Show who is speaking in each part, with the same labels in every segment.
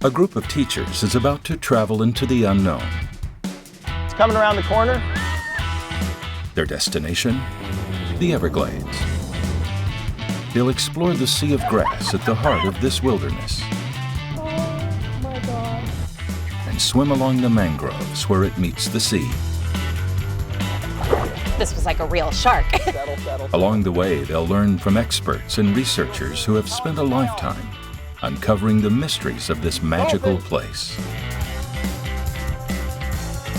Speaker 1: A group of teachers is about to travel into the unknown.
Speaker 2: It's coming around the corner.
Speaker 1: Their destination? The Everglades. They'll explore the sea of grass at the heart of this wilderness.
Speaker 3: Oh my God.
Speaker 1: And swim along the mangroves where it meets the sea.
Speaker 3: This was like a real shark.
Speaker 1: Along the way, they'll learn from experts and researchers who have spent a lifetime uncovering the mysteries of this magical place.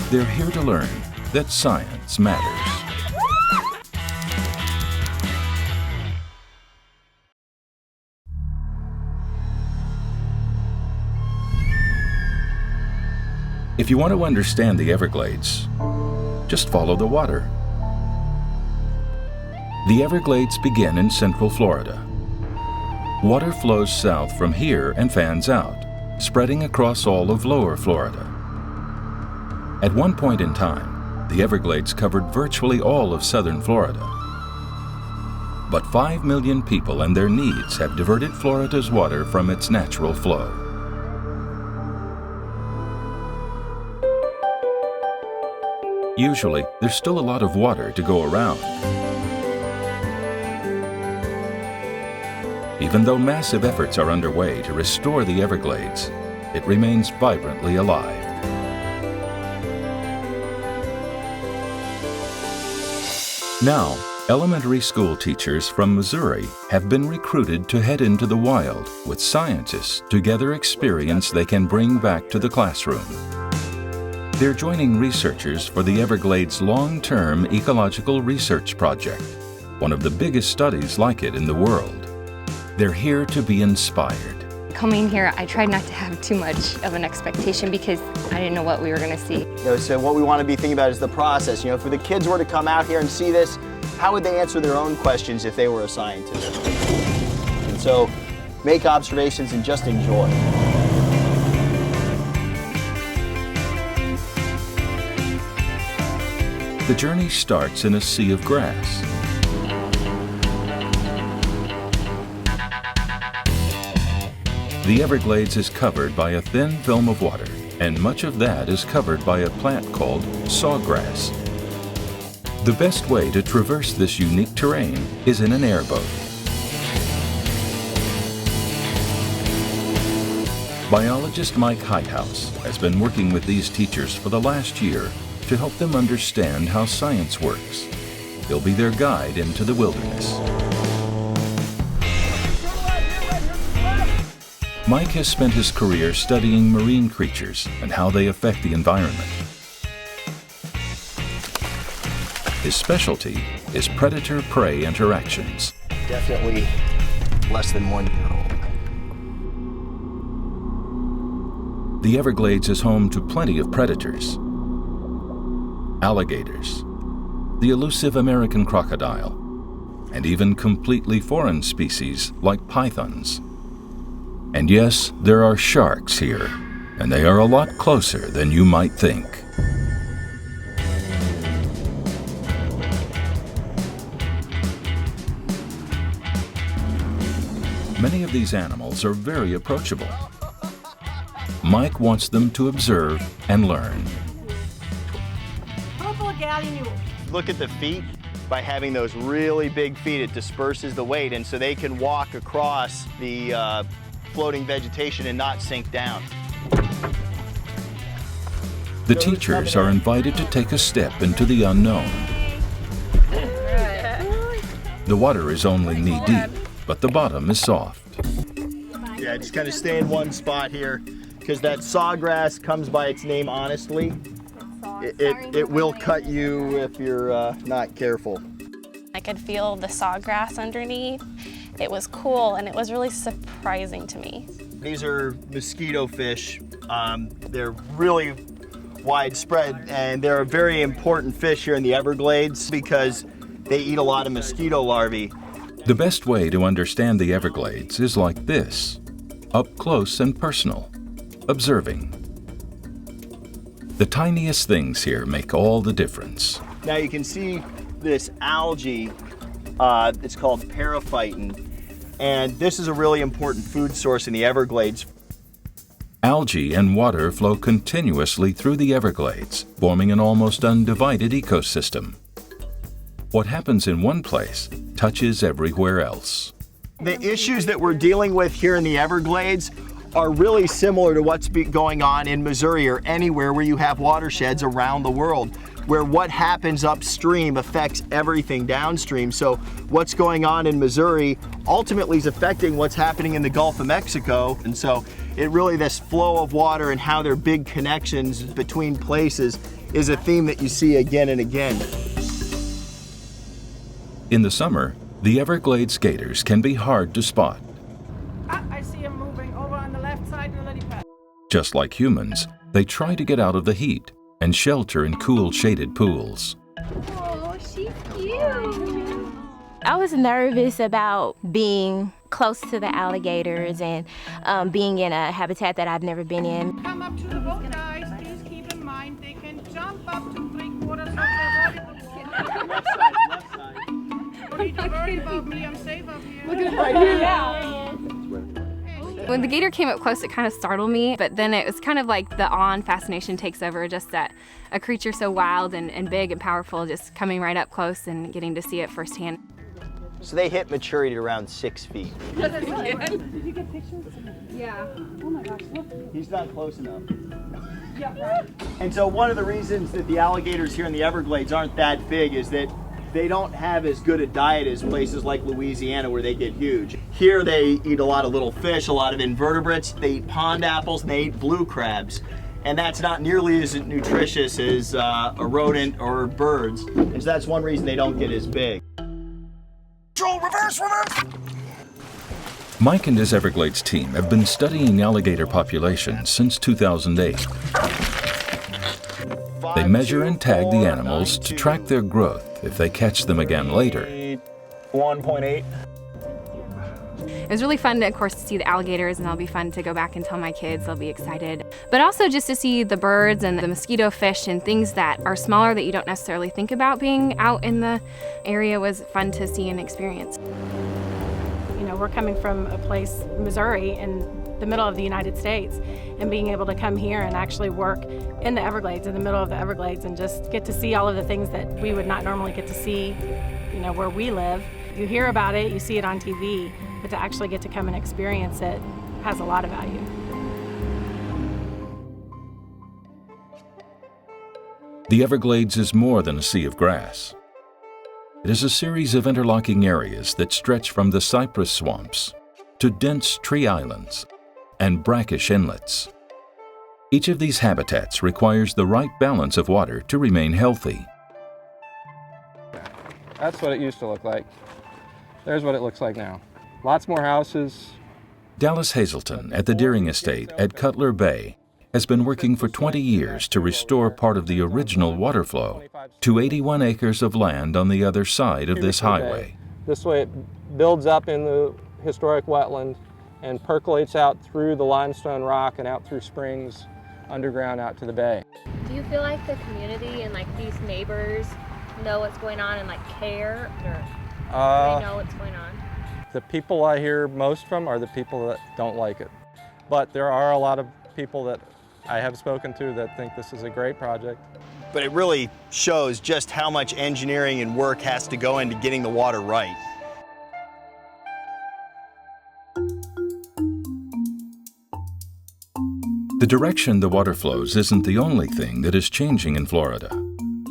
Speaker 1: They're here to learn that science matters. If you want to understand the Everglades, just follow the water. The Everglades begin in central Florida. Water flows south from here and fans out, spreading across all of lower Florida. At one point in time, the Everglades covered virtually all of southern Florida. But 5 million people and their needs have diverted Florida's water from its natural flow. Usually, there's still a lot of water to go around. Even though massive efforts are underway to restore the Everglades, it remains vibrantly alive. Now, elementary school teachers from Missouri have been recruited to head into the wild with scientists to gather experience they can bring back to the classroom. They're joining researchers for the Everglades Long-Term Ecological Research Project, one of the biggest studies like it in the world. They're here to be inspired.
Speaker 4: Coming here, I tried not to have too much of an expectation because I didn't know what we were going to see.
Speaker 2: So what we want to be thinking about is the process. If the kids were to come out here and see this, how would they answer their own questions if they were a scientist? And so make observations and just enjoy.
Speaker 1: The journey starts in a sea of grass. The Everglades is covered by a thin film of water, and much of that is covered by a plant called sawgrass. The best way to traverse this unique terrain is in an airboat. Biologist Mike Heithaus has been working with these teachers for the last year to help them understand how science works. He'll be their guide into the wilderness. Mike has spent his career studying marine creatures and how they affect the environment. His specialty is predator-prey interactions.
Speaker 2: Definitely less than 1 year old.
Speaker 1: The Everglades is home to plenty of predators. Alligators, the elusive American crocodile, and even completely foreign species like pythons. And yes, there are sharks here, and they are a lot closer than you might think. Many of these animals are very approachable. Mike wants them to observe and learn.
Speaker 2: Look at the feet. By having those really big feet, it disperses the weight, and so they can walk across the floating vegetation and not sink down.
Speaker 1: The teachers are invited to take a step into the unknown. The water is only knee-deep, but the bottom is soft.
Speaker 2: Yeah, just kind of stay in one spot here, because that sawgrass comes by its name honestly. It will cut you if you're not careful.
Speaker 5: I could feel the sawgrass underneath. It was cool, and it was really surprising to me.
Speaker 2: These are mosquito fish. They're really widespread, and they're a very important fish here in the Everglades because they eat a lot of mosquito larvae.
Speaker 1: The best way to understand the Everglades is like this, up close and personal, observing. The tiniest things here make all the difference.
Speaker 2: Now you can see this algae, it's called periphyton, and this is a really important food source in the Everglades.
Speaker 1: Algae and water flow continuously through the Everglades, forming an almost undivided ecosystem. What happens in one place touches everywhere else.
Speaker 2: The issues that we're dealing with here in the Everglades are really similar to what's going on in Missouri or anywhere where you have watersheds around the world, where what happens upstream affects everything downstream. So what's going on in Missouri ultimately is affecting what's happening in the Gulf of Mexico. And so it really, this flow of water and how there are big connections between places is a theme that you see again and again.
Speaker 1: In the summer, the Everglades gators can be hard to spot.
Speaker 6: I see him moving over on the left side of the lily pad.
Speaker 1: Just like humans, they try to get out of the heat and shelter in cool, shaded pools.
Speaker 4: Oh, she's cute.
Speaker 7: I was nervous about being close to the alligators and being in a habitat that I've never been in.
Speaker 6: Come up to the boat, guys. Please keep in mind they can jump up to 3/4 of their body.
Speaker 2: Left side.
Speaker 6: Don't need to worry about me. I'm safe up here.
Speaker 3: Look at it right here.
Speaker 4: Yeah. When the gator came up close, it kind of startled me, but then it was kind of like the awe and fascination takes over, just that a creature so wild and big and powerful just coming right up close and getting to see it firsthand.
Speaker 2: So they hit maturity at around 6 feet.
Speaker 6: Did you get pictures?
Speaker 3: Yeah.
Speaker 6: Oh my gosh, look.
Speaker 2: He's not close enough.
Speaker 6: Yeah, right.
Speaker 2: And so one of the reasons that the alligators here in the Everglades aren't that big is that they don't have as good a diet as places like Louisiana where they get huge. Here they eat a lot of little fish, a lot of invertebrates, they eat pond apples, and they eat blue crabs. And that's not nearly as nutritious as a rodent or birds. And so that's one reason they don't get as big. Reverse!
Speaker 1: Mike and his Everglades team have been studying alligator populations since 2008. They measure and tag the animals to track their growth if they catch them again later.
Speaker 2: 1.8.
Speaker 4: It was really fun, of course, to see the alligators, and it'll be fun to go back and tell my kids. They'll be excited. But also just to see the birds and the mosquito fish and things that are smaller that you don't necessarily think about being out in the area was fun to see and experience.
Speaker 6: You know, we're coming from a place, Missouri, in the middle of the United States, and being able to come here and actually work in the Everglades, in the middle of the Everglades, and just get to see all of the things that we would not normally get to see, you know, where we live. You hear about it, you see it on TV, but to actually get to come and experience it has a lot of value.
Speaker 1: The Everglades is more than a sea of grass. It is a series of interlocking areas that stretch from the cypress swamps to dense tree islands and brackish inlets. Each of these habitats requires the right balance of water to remain healthy.
Speaker 8: That's what it used to look like. There's what it looks like now. Lots more houses.
Speaker 1: Dallas Hazelton at the Deering Estate at Cutler Bay has been working for 20 years to restore part of the original water flow to 81 acres of land on the other side of this highway.
Speaker 8: This way it builds up in the historic wetland and percolates out through the limestone rock and out through springs underground out to the bay.
Speaker 9: Do you feel like the community and like these neighbors know what's going on and like care, or do they know what's going on?
Speaker 8: The people I hear most from are the people that don't like it. But there are a lot of people that I have spoken to that think this is a great project.
Speaker 2: But it really shows just how much engineering and work has to go into getting the water right.
Speaker 1: The direction the water flows isn't the only thing that is changing in Florida.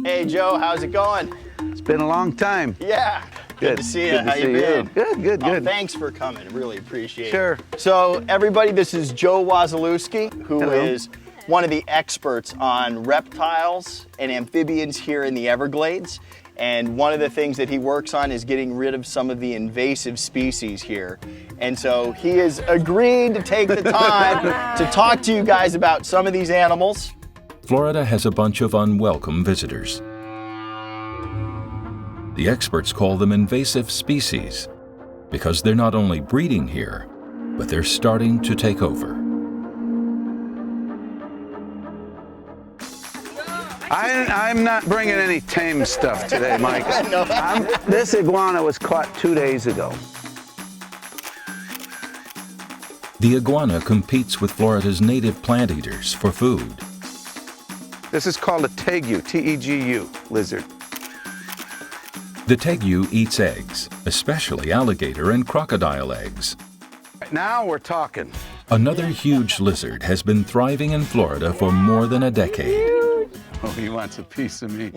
Speaker 2: Hey Joe, how's it going?
Speaker 10: It's been a long time.
Speaker 2: Yeah. Good to see you. How you been?
Speaker 10: Good.
Speaker 2: Thanks for coming. Really appreciate it.
Speaker 10: Sure.
Speaker 2: So everybody, this is Joe Wazalewski, who
Speaker 10: Hello.
Speaker 2: is one of the experts on reptiles and amphibians here in the Everglades. And one of the things that he works on is getting rid of some of the invasive species here. And so he has agreed to take the time to talk to you guys about some of these animals.
Speaker 1: Florida has a bunch of unwelcome visitors. The experts call them invasive species because they're not only breeding here, but they're starting to take over.
Speaker 10: I'm not bringing any tame stuff today, Mike. This iguana was caught 2 days ago.
Speaker 1: The iguana competes with Florida's native plant eaters for food.
Speaker 10: This is called a tegu, T-E-G-U, lizard.
Speaker 1: The tegu eats eggs, especially alligator and crocodile eggs.
Speaker 10: Now we're talking.
Speaker 1: Another huge lizard has been thriving in Florida for more than a decade.
Speaker 10: Oh, he wants a piece of me.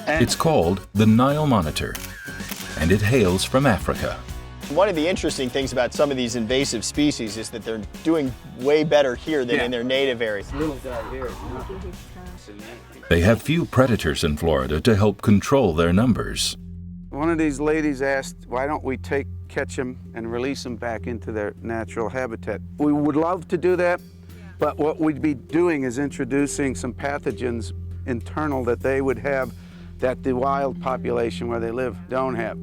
Speaker 1: It's called the Nile monitor, and it hails from Africa.
Speaker 2: One of the interesting things about some of these invasive species is that they're doing way better here than in their native area.
Speaker 1: They have few predators in Florida to help control their numbers.
Speaker 10: One of these ladies asked, why don't we catch them and release them back into their natural habitat? We would love to do that, but what we'd be doing is introducing some pathogens internal that they would have that the wild population where they live don't have.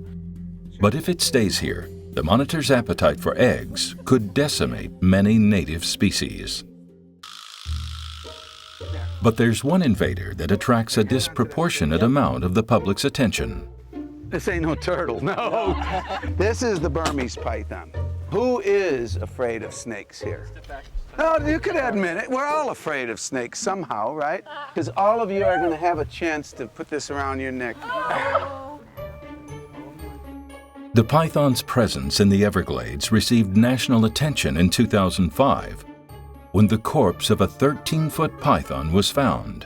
Speaker 1: But if it stays here, the monitor's appetite for eggs could decimate many native species. But there's one invader that attracts a disproportionate amount of the public's attention.
Speaker 10: This ain't no turtle, no. This is the Burmese python. Who is afraid of snakes here? No, you could admit it. We're all afraid of snakes somehow, right? Because all of you are going to have a chance to put this around your neck.
Speaker 1: The python's presence in the Everglades received national attention in 2005 when the corpse of a 13-foot python was found,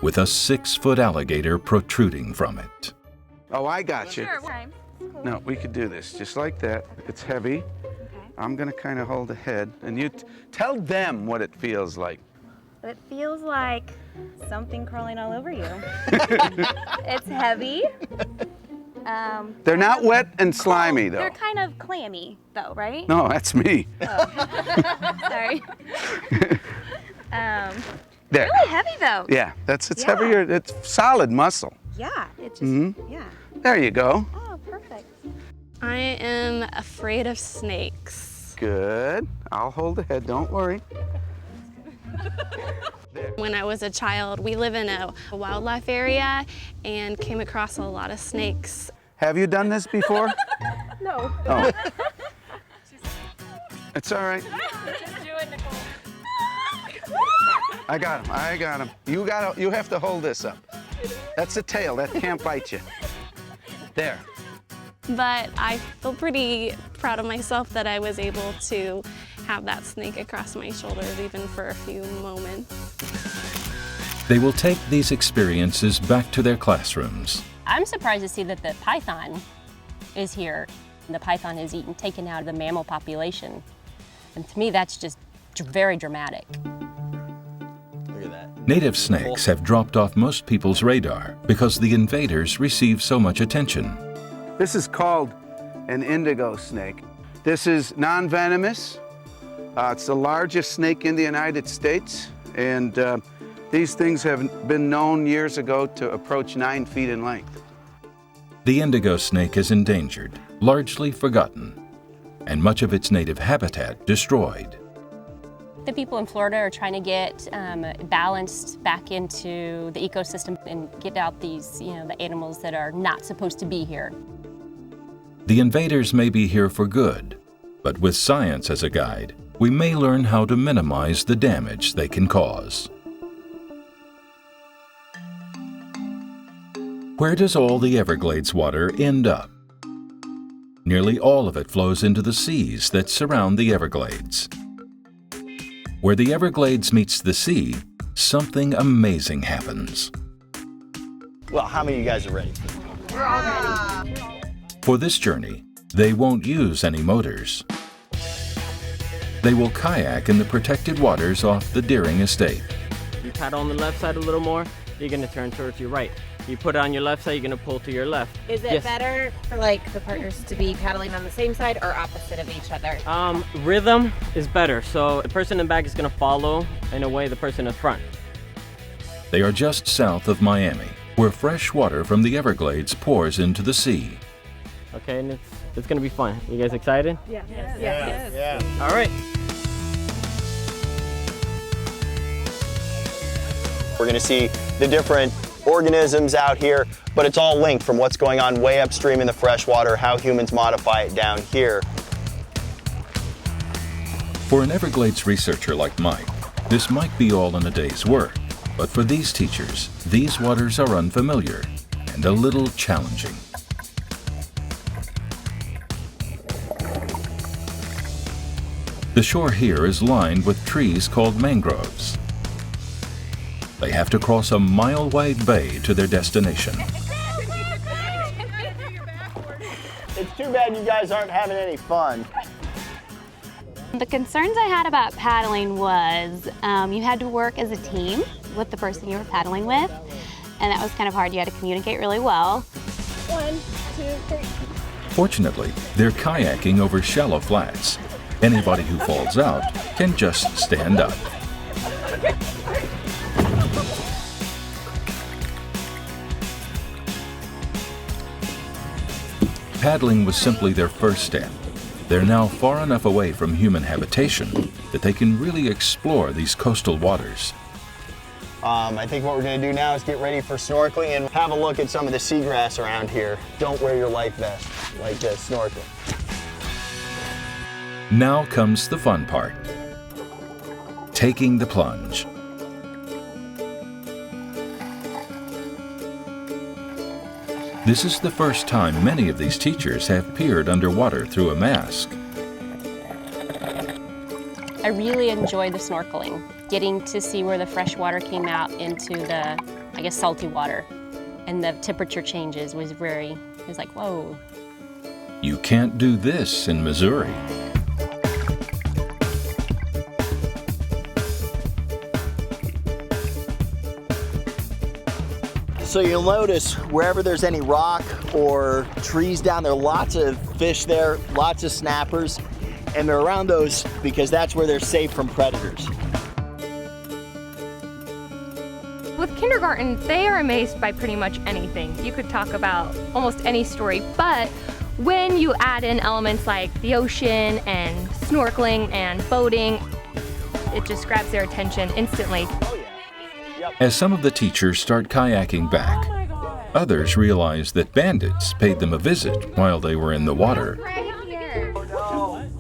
Speaker 1: with a 6-foot alligator protruding from it.
Speaker 10: Oh, I got you.
Speaker 9: Sure.
Speaker 10: No, we could do this just like that. It's heavy. Okay. I'm going to kind of hold the head, and you tell them what it feels like.
Speaker 11: It feels like something crawling all over you. It's heavy.
Speaker 10: They're not wet and slimy, though.
Speaker 11: They're kind of clammy, though, right?
Speaker 10: No, that's me.
Speaker 11: Oh. Sorry.
Speaker 10: There.
Speaker 11: Really heavy, though.
Speaker 10: Yeah, it's heavier. It's solid muscle.
Speaker 11: Yeah, it just, yeah.
Speaker 10: There you go.
Speaker 11: Oh, perfect.
Speaker 5: I am afraid of snakes.
Speaker 10: Good. I'll hold the head, don't worry.
Speaker 5: When I was a child, we live in a wildlife area and came across a lot of snakes.
Speaker 10: Have you done this before?
Speaker 11: No.
Speaker 10: Oh. It's all right.
Speaker 9: Just do it, Nicole.
Speaker 10: I got him. You have to hold this up. That's the tail. That can't bite you. There.
Speaker 5: But I feel pretty proud of myself that I was able to have that snake across my shoulders even for a few moments.
Speaker 1: They will take these experiences back to their classrooms.
Speaker 3: I'm surprised to see that the python is here. The python is taken out of the mammal population. And to me, that's just very dramatic.
Speaker 2: Look at that.
Speaker 1: Native snakes have dropped off most people's radar because the invaders receive so much attention.
Speaker 10: This is called an indigo snake. This is non-venomous. It's the largest snake in the United States, and these things have been known years ago to approach 9 feet in length.
Speaker 1: The indigo snake is endangered, largely forgotten, and much of its native habitat destroyed.
Speaker 3: The people in Florida are trying to get balanced back into the ecosystem and get out these, the animals that are not supposed to be here.
Speaker 1: The invaders may be here for good, but with science as a guide, we may learn how to minimize the damage they can cause. Where does all the Everglades water end up? Nearly all of it flows into the seas that surround the Everglades. Where the Everglades meets the sea, something amazing happens.
Speaker 2: Well, how many of you guys are ready?
Speaker 11: We're all ready.
Speaker 1: For this journey, they won't use any motors. They will kayak in the protected waters off the Deering estate.
Speaker 12: You paddle on the left side a little more, you're going to turn towards your right. You put it on your left side, you're going to pull to your left.
Speaker 11: Is it better for the partners to be paddling on the same side or opposite of each other?
Speaker 12: Rhythm is better, so the person in back is going to follow, in a way, the person in front.
Speaker 1: They are just south of Miami, where fresh water from the Everglades pours into the sea.
Speaker 12: Okay, and it's going to be fun. You guys excited?
Speaker 11: Yeah.
Speaker 2: Yeah.
Speaker 12: All right.
Speaker 2: We're going to see the different organisms out here, but it's all linked from what's going on way upstream in the freshwater, how humans modify it down here.
Speaker 1: For an Everglades researcher like Mike, this might be all in a day's work, but for these teachers, these waters are unfamiliar and a little challenging. The shore here is lined with trees called mangroves. They have to cross a mile-wide bay to their destination.
Speaker 2: It's too bad you guys aren't having any fun.
Speaker 13: The concerns I had about paddling was you had to work as a team with the person you were paddling with, and that was kind of hard. You had to communicate really well.
Speaker 9: 1, 2, 3.
Speaker 1: Fortunately, they're kayaking over shallow flats. Anybody who falls out can just stand up. Paddling was simply their first step. They're now far enough away from human habitation that they can really explore these coastal waters.
Speaker 2: I think what we're going to do now is get ready for snorkeling and have a look at some of the seagrass around here. Don't wear your life vest like this, snorkeling.
Speaker 1: Now comes the fun part. Taking the plunge. This is the first time many of these teachers have peered underwater through a mask.
Speaker 3: I really enjoyed the snorkeling, getting to see where the fresh water came out into the, I guess, salty water. And the temperature changes was it was like, whoa.
Speaker 1: You can't do this in Missouri.
Speaker 2: So you'll notice wherever there's any rock or trees down there, lots of fish there, lots of snappers, and they're around those because that's where they're safe from predators.
Speaker 4: With kindergarten, they are amazed by pretty much anything. You could talk about almost any story, but when you add in elements like the ocean and snorkeling and boating, it just grabs their attention instantly.
Speaker 1: As some of the teachers start kayaking back, others realize that bandits paid them a visit while they were in the water.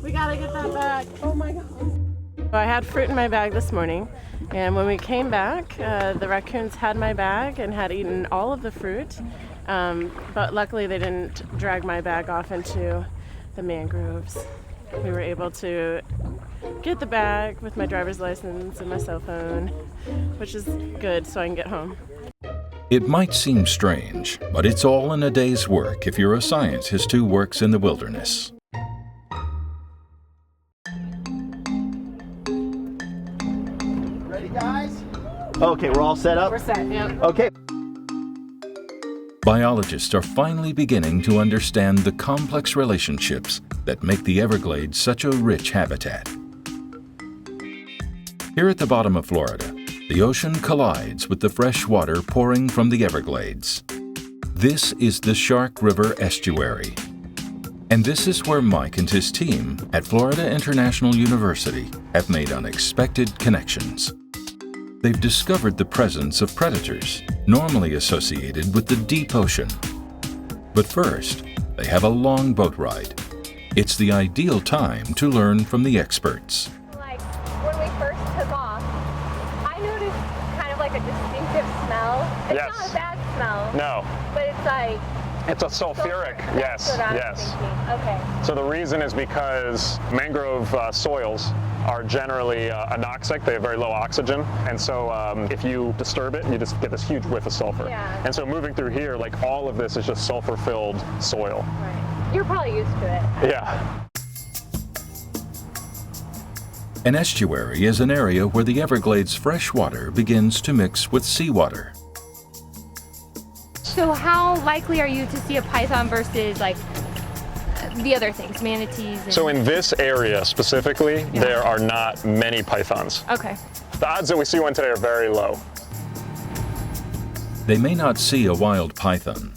Speaker 6: We gotta get that bag. Oh my God. I had fruit in my bag this morning, and when we came back, the raccoons had my bag and had eaten all of the fruit, but luckily they didn't drag my bag off into the mangroves. We were able to get the bag with my driver's license and my cell phone, which is good so I can get home.
Speaker 1: It might seem strange, but it's all in a day's work if you're a scientist who works in the wilderness.
Speaker 2: Ready, guys? Okay, we're all set up?
Speaker 6: We're set, yep.
Speaker 2: Okay.
Speaker 1: Biologists are finally beginning to understand the complex relationships that make the Everglades such a rich habitat. Here at the bottom of Florida, the ocean collides with the fresh water pouring from the Everglades. This is the Shark River Estuary. And this is where Mike and his team at Florida International University have made unexpected connections. They've discovered the presence of predators, normally associated with the deep ocean. But first, they have a long boat ride. It's the ideal time to learn from the experts.
Speaker 9: Like, when we first took off, I noticed kind of like a distinctive smell. It's not a bad smell.
Speaker 14: No.
Speaker 9: But it's like...
Speaker 14: It's a sulfuric, yes,
Speaker 9: That's what I was
Speaker 14: yes.
Speaker 9: thinking. Okay.
Speaker 14: So the reason is because mangrove soils are generally anoxic. They have very low oxygen. And so if you disturb it, you just get this huge whiff of sulfur.
Speaker 9: Yeah.
Speaker 14: And so moving through here, like all of this is just sulfur-filled soil.
Speaker 9: Right. You're probably used to it.
Speaker 14: Yeah.
Speaker 1: An estuary is an area where the Everglades fresh water begins to mix with seawater.
Speaker 4: So how likely are you to see a python versus like the other things, manatees?
Speaker 14: So in this area specifically, there are not many pythons.
Speaker 4: Okay.
Speaker 14: The odds that we see one today are very low.
Speaker 1: They may not see a wild python,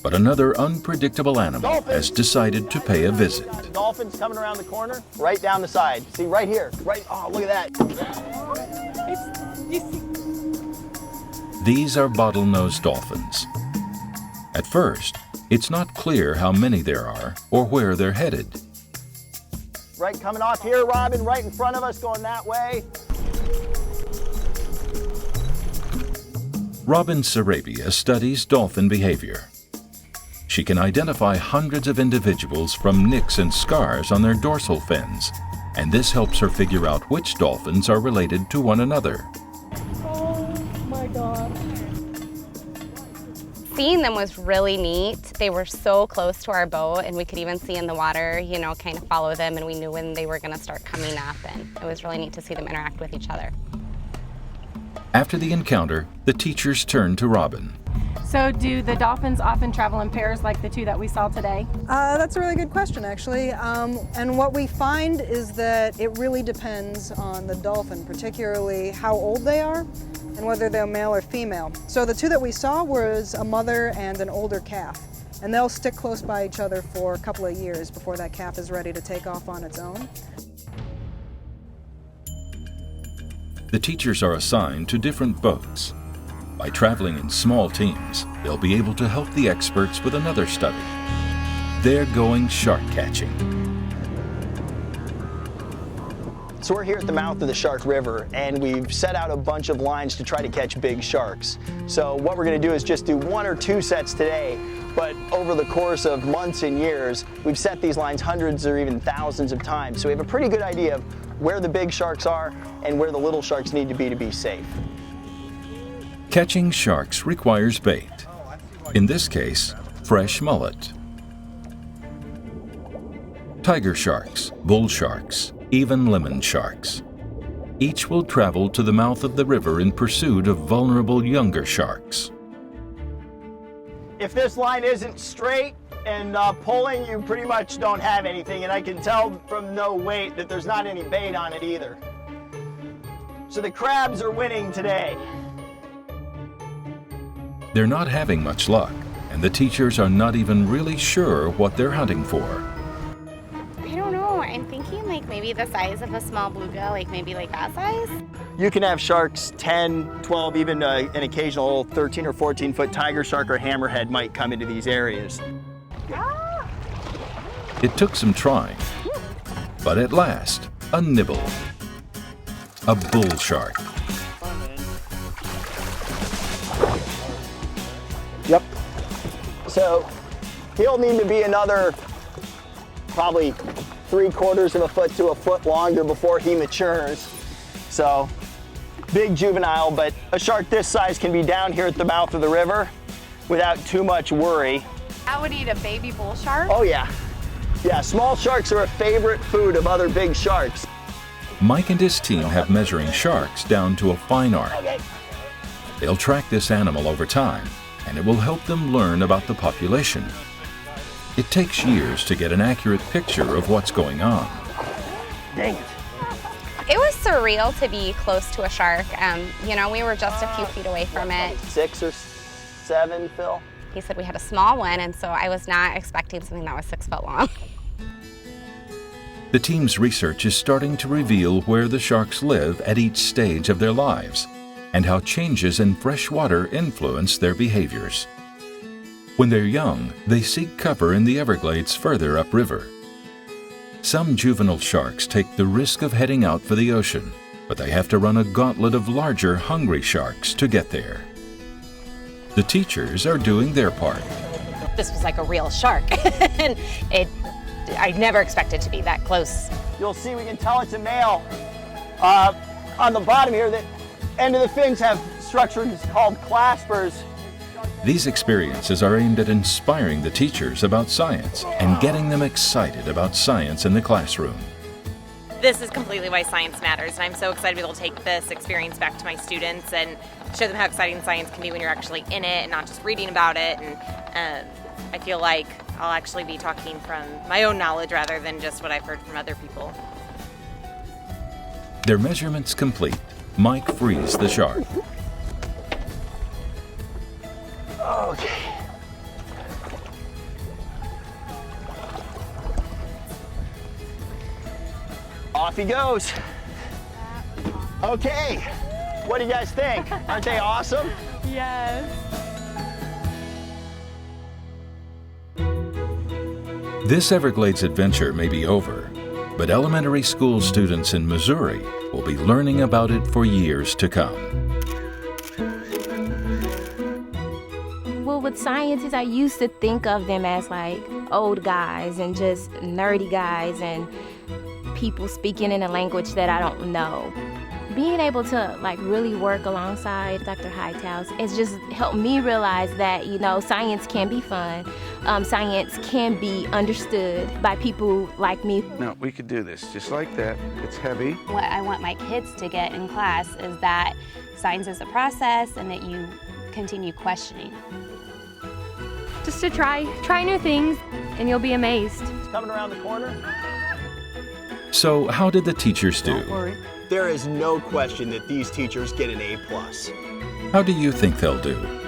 Speaker 1: but another unpredictable animal has decided to pay a visit.
Speaker 2: The dolphin's coming around the corner, right down the side. See, right here, right, oh, look at that.
Speaker 1: These are bottlenose dolphins. At first, it's not clear how many there are or where they're headed.
Speaker 2: right coming off here, Robin, right in front of us, going that way.
Speaker 1: Robin Sarabia studies dolphin behavior. She can identify hundreds of individuals from nicks and scars on their dorsal fins, and this helps her figure out which dolphins are related to one another.
Speaker 6: Oh my God.
Speaker 13: Seeing them was really neat. They were so close to our boat, and we could even see in the water, you know, kind of follow them, and we knew when they were going to start coming up, and it was really neat to see them interact with each other.
Speaker 1: After the encounter, the teachers turned to Robin.
Speaker 6: So do the dolphins often travel in pairs like the two that we saw today?
Speaker 15: That's a really good question, actually. And what we find is that it really depends on the dolphin, particularly how old they are and whether they're male or female. So the two that we saw was a mother and an older calf, and they'll stick close by each other for a couple of years before that calf is ready to take off on its own.
Speaker 1: The teachers are assigned to different boats. By traveling in small teams, they'll be able to help the experts with another study. They're going shark catching.
Speaker 2: So we're here at the mouth of the Shark River, and we've set out a bunch of lines to try to catch big sharks. So what we're going to do is just do 1 or 2 sets today, but over the course of months and years, we've set these lines hundreds or even thousands of times. So we have a pretty good idea of where the big sharks are and where the little sharks need to be safe.
Speaker 1: Catching sharks requires bait. In this case, fresh mullet. Tiger sharks, bull sharks, even lemon sharks. Each will travel to the mouth of the river in pursuit of vulnerable younger sharks.
Speaker 2: If this line isn't straight and pulling, you pretty much don't have anything, and I can tell from no weight that there's not any bait on it either. So the crabs are winning today.
Speaker 1: They're not having much luck, and the teachers are not even really sure what they're hunting for.
Speaker 13: I don't know, I'm thinking like maybe the size of a small bluegill, like maybe like that size.
Speaker 2: You can have sharks 10, 12, even an occasional 13 or 14 foot tiger shark or hammerhead might come into these areas.
Speaker 1: It took some trying, but at last, a nibble. A bull shark.
Speaker 2: Yep. So he'll need to be another probably 3/4 of a foot to a foot longer before he matures. So big juvenile, but a shark this size can be down here at the mouth of the river without too much worry.
Speaker 4: I would eat a baby bull shark.
Speaker 2: Oh yeah. Yeah, small sharks are a favorite food of other big sharks.
Speaker 1: Mike and his team have measuring sharks down to a fine art. They'll track this animal over time, and it will help them learn about the population. It takes years to get an accurate picture of what's going on.
Speaker 2: Dang it.
Speaker 13: It was surreal to be close to a shark. You know, we were just a few feet away from it.
Speaker 2: 6 or 7, Phil?
Speaker 13: He said we had a small one, and so I was not expecting something that was 6 foot long.
Speaker 1: The team's research is starting to reveal where the sharks live at each stage of their lives, and how changes in fresh water influence their behaviors. When they're young, they seek cover in the Everglades further upriver. Some juvenile sharks take the risk of heading out for the ocean, but they have to run a gauntlet of larger, hungry sharks to get there. The teachers are doing their part.
Speaker 16: This was like a real shark, and I never expected to be that close.
Speaker 2: You'll see, we can tell it's a male. On the bottom here, the end of the fins have structures called claspers.
Speaker 1: These experiences are aimed at inspiring the teachers about science and getting them excited about science in the classroom.
Speaker 16: This is completely why science matters, and I'm so excited to be able to take this experience back to my students and show them how exciting science can be when you're actually in it and not just reading about it. And I feel like I'll actually be talking from my own knowledge rather than just what I've heard from other people.
Speaker 1: Their measurements complete, Mike frees the shark.
Speaker 2: Okay. Off he goes. Okay. What do you guys think? Aren't they awesome?
Speaker 6: Yes.
Speaker 1: This Everglades adventure may be over, but elementary school students in Missouri will be learning about it for years to come.
Speaker 7: Well, with scientists, I used to think of them as like old guys and just nerdy guys and people speaking in a language that I don't know. Being able to like really work alongside Dr. Heithaus has just helped me realize that, you know, science can be fun. Science can be understood by people like me.
Speaker 10: No, we could do this just like that. It's heavy.
Speaker 13: What I want my kids to get in class is that science is a process and that you continue questioning.
Speaker 4: Just to try new things and you'll be amazed.
Speaker 2: It's coming around the corner.
Speaker 1: So how did the teachers do?
Speaker 2: Don't worry. There is no question that these teachers get an A+.
Speaker 1: How do you think they'll do?